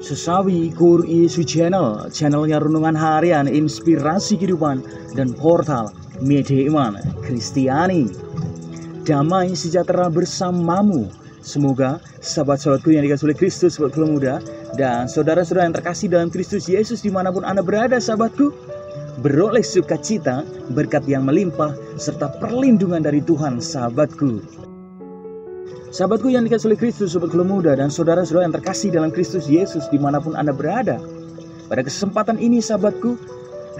Sesawi Kur Isu channelnya renungan harian, inspirasi kehidupan, dan portal media iman Kristiani. Damai sejahtera bersamamu. Semoga sahabat-sahabatku yang dikasihi oleh Kristus, sahabat keluarga muda, dan saudara-saudara yang terkasih dalam Kristus Yesus dimanapun Anda berada, sahabatku, beroleh sukacita, berkat yang melimpah, serta perlindungan dari Tuhan, sahabatku. Sahabatku yang dikasihi oleh Kristus, sahabat keluarga muda, dan saudara-saudara yang terkasih dalam Kristus Yesus dimanapun Anda berada. Pada kesempatan ini, sahabatku,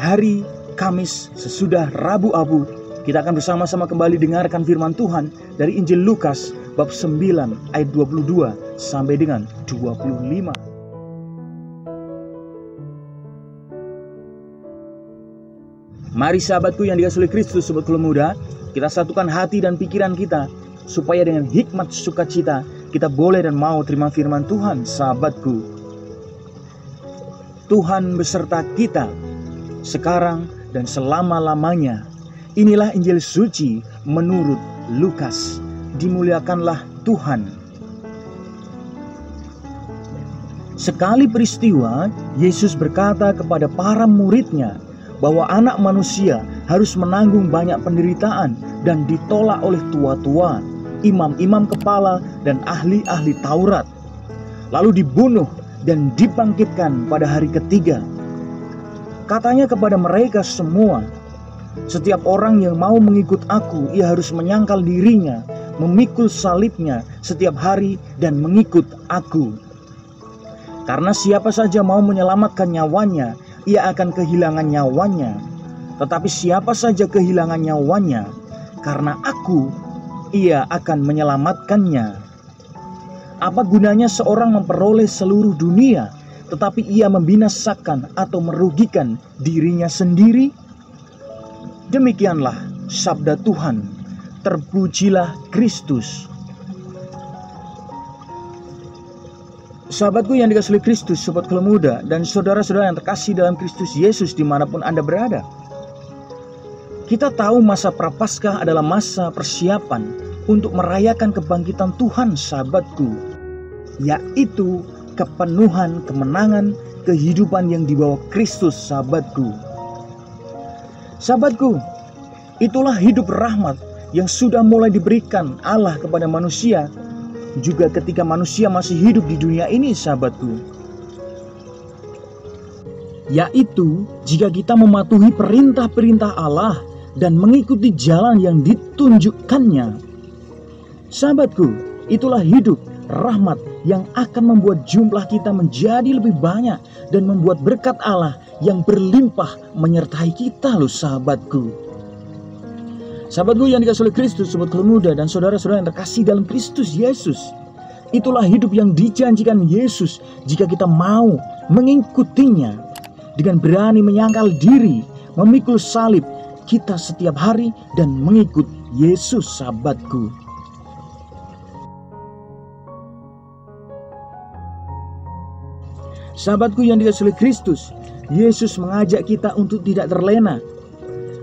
hari Kamis sesudah Rabu Abu, kita akan bersama-sama kembali dengarkan firman Tuhan dari Injil Lukas bab 9 ayat 22 sampai dengan 25. Mari sahabatku yang dikasihi oleh Kristus, sahabat keluarga muda, kita satukan hati dan pikiran kita, supaya dengan hikmat sukacita kita boleh dan mau terima firman Tuhan, sahabatku. Tuhan beserta kita sekarang dan selama-lamanya. Inilah Injil suci menurut Lukas. Dimuliakanlah Tuhan. Sekali peristiwa, Yesus berkata kepada para muridnya bahwa anak manusia harus menanggung banyak penderitaan dan ditolak oleh tua-tua, imam-imam kepala, dan ahli-ahli Taurat, lalu dibunuh dan dibangkitkan pada hari ketiga. Katanya kepada mereka semua, setiap orang yang mau mengikut aku, ia harus menyangkal dirinya, memikul salibnya setiap hari dan mengikut aku. Karena siapa saja mau menyelamatkan nyawanya, ia akan kehilangan nyawanya. Tetapi siapa saja kehilangan nyawanya karena aku, ia akan menyelamatkannya. Apa gunanya seorang memperoleh seluruh dunia, tetapi ia membinasakan atau merugikan dirinya sendiri? Demikianlah sabda Tuhan. Terpujilah Kristus. Sahabatku yang dikasihi oleh Kristus, sahabat keluarga muda, dan saudara-saudara yang terkasih dalam Kristus Yesus dimanapun Anda berada. Kita tahu masa Prapaskah adalah masa persiapan untuk merayakan kebangkitan Tuhan, sahabatku, yaitu kepenuhan kemenangan kehidupan yang dibawa Kristus, sahabatku. Sahabatku, itulah hidup rahmat yang sudah mulai diberikan Allah kepada manusia, juga ketika manusia masih hidup di dunia ini, sahabatku. Yaitu jika kita mematuhi perintah-perintah Allah dan mengikuti jalan yang ditunjukkannya. Sahabatku, itulah hidup rahmat yang akan membuat jumlah kita menjadi lebih banyak dan membuat berkat Allah yang berlimpah menyertai kita, loh sahabatku. Sahabatku yang dikasihi oleh Kristus, sahabat keluarga muda, dan saudara-saudara yang terkasih dalam Kristus Yesus. Itulah hidup yang dijanjikan Yesus jika kita mau mengikutinya dengan berani menyangkal diri, memikul salib kita setiap hari dan mengikut Yesus, sahabatku. Sahabatku yang dikasihi oleh Kristus, Yesus mengajak kita untuk tidak terlena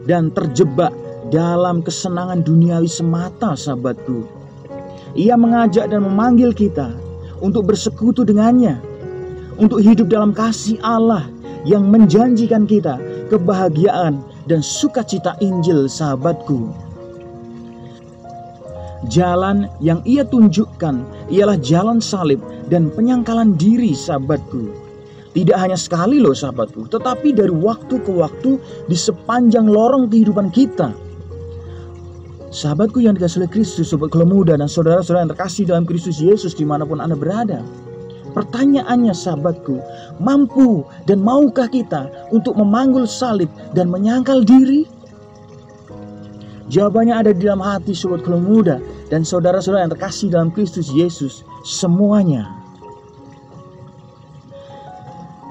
dan terjebak dalam kesenangan duniawi semata, sahabatku. Ia mengajak dan memanggil kita untuk bersekutu dengannya, untuk hidup dalam kasih Allah yang menjanjikan kita kebahagiaan dan sukacita Injil, sahabatku. Jalan yang ia tunjukkan ialah jalan salib dan penyangkalan diri, sahabatku. Tidak hanya sekali loh, sahabatku, tetapi dari waktu ke waktu di sepanjang lorong kehidupan kita. Sahabatku yang dikasihi oleh Kristus, sahabat keluarga muda, dan saudara-saudara yang terkasih dalam Kristus Yesus dimanapun Anda berada. Pertanyaannya, sahabatku, mampu dan maukah kita untuk memanggul salib dan menyangkal diri? Jawabannya ada di dalam hati sahabat keluarga muda dan saudara-saudara yang terkasih dalam Kristus Yesus semuanya.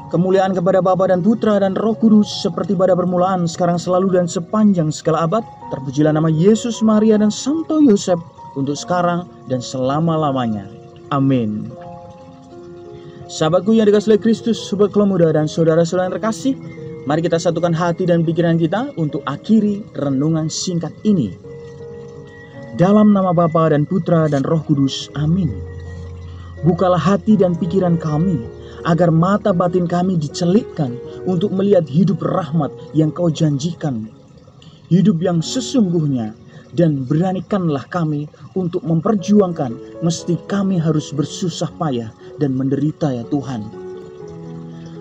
Kemuliaan kepada Bapa dan Putra dan Roh Kudus, seperti pada permulaan, sekarang, selalu, dan sepanjang segala abad. Terpujilah nama Yesus, Maria, dan Santo Yosef, untuk sekarang dan selama-lamanya. Amin. Sahabatku yang dikasihi oleh Kristus, sahabat keluarga muda, dan saudara-saudara yang terkasih, mari kita satukan hati dan pikiran kita untuk akhiri renungan singkat ini. Dalam nama Bapa dan Putra dan Roh Kudus. Amin. Bukalah hati dan pikiran kami, agar mata batin kami dicelikkan untuk melihat hidup rahmat yang Kau janjikan, hidup yang sesungguhnya, dan beranikanlah kami untuk memperjuangkan meski kami harus bersusah payah dan menderita ya Tuhan.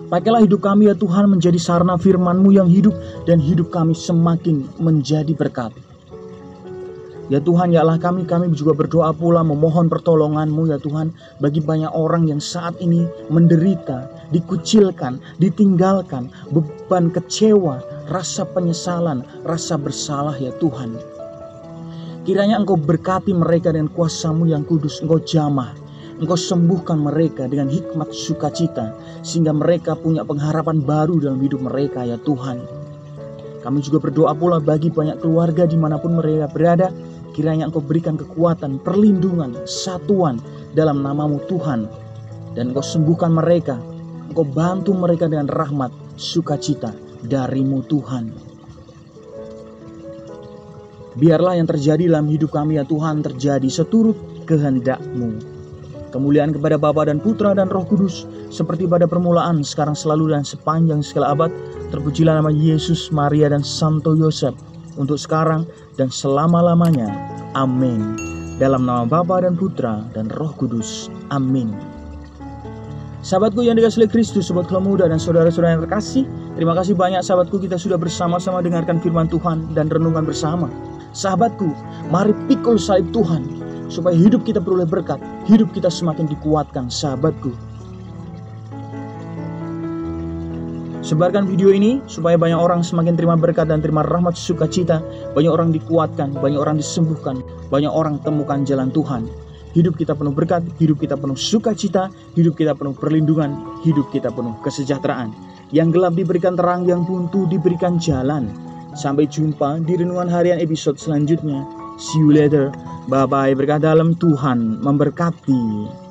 Pakailah hidup kami ya Tuhan menjadi sarana firman-Mu yang hidup, dan hidup kami semakin menjadi berkat. Ya Tuhan, ya Allah kami juga berdoa pula memohon pertolongan-Mu ya Tuhan bagi banyak orang yang saat ini menderita, dikucilkan, ditinggalkan, beban kecewa, rasa penyesalan, rasa bersalah ya Tuhan. Kiranya Engkau berkati mereka dengan kuasa-Mu yang kudus, Engkau jamah, Engkau sembuhkan mereka dengan hikmat sukacita, sehingga mereka punya pengharapan baru dalam hidup mereka ya Tuhan. Kami juga berdoa pula bagi banyak keluarga dimanapun mereka berada. Kiranya Engkau berikan kekuatan, perlindungan, satuan dalam nama-Mu Tuhan. Dan Engkau sembuhkan mereka, Engkau bantu mereka dengan rahmat, sukacita dari-Mu Tuhan. Biarlah yang terjadi dalam hidup kami ya Tuhan terjadi seturut kehendak-Mu. Kemuliaan kepada Bapa dan Putra dan Roh Kudus, seperti pada permulaan, sekarang, selalu, dan sepanjang segala abad. Terpujilah nama Yesus, Maria, dan Santo Yosef, untuk sekarang dan selama-lamanya. Amin. Dalam nama Bapa dan Putra dan Roh Kudus. Amin. Sahabatku yang dikasihi Kristus, sobat Kelam Muda dan saudara-saudara yang terkasih, terima kasih banyak sahabatku, kita sudah bersama-sama dengarkan firman Tuhan dan renungan bersama. Sahabatku, mari pikul salib Tuhan supaya hidup kita beroleh berkat, hidup kita semakin dikuatkan sahabatku. Sebarkan video ini supaya banyak orang semakin terima berkat dan terima rahmat sukacita. Banyak orang dikuatkan, banyak orang disembuhkan, banyak orang temukan jalan Tuhan. Hidup kita penuh berkat, hidup kita penuh sukacita, hidup kita penuh perlindungan, hidup kita penuh kesejahteraan. Yang gelap diberikan terang, yang buntu diberikan jalan. Sampai jumpa di renungan harian episode selanjutnya. See you later. Bye-bye. Berkat dalam Tuhan memberkati.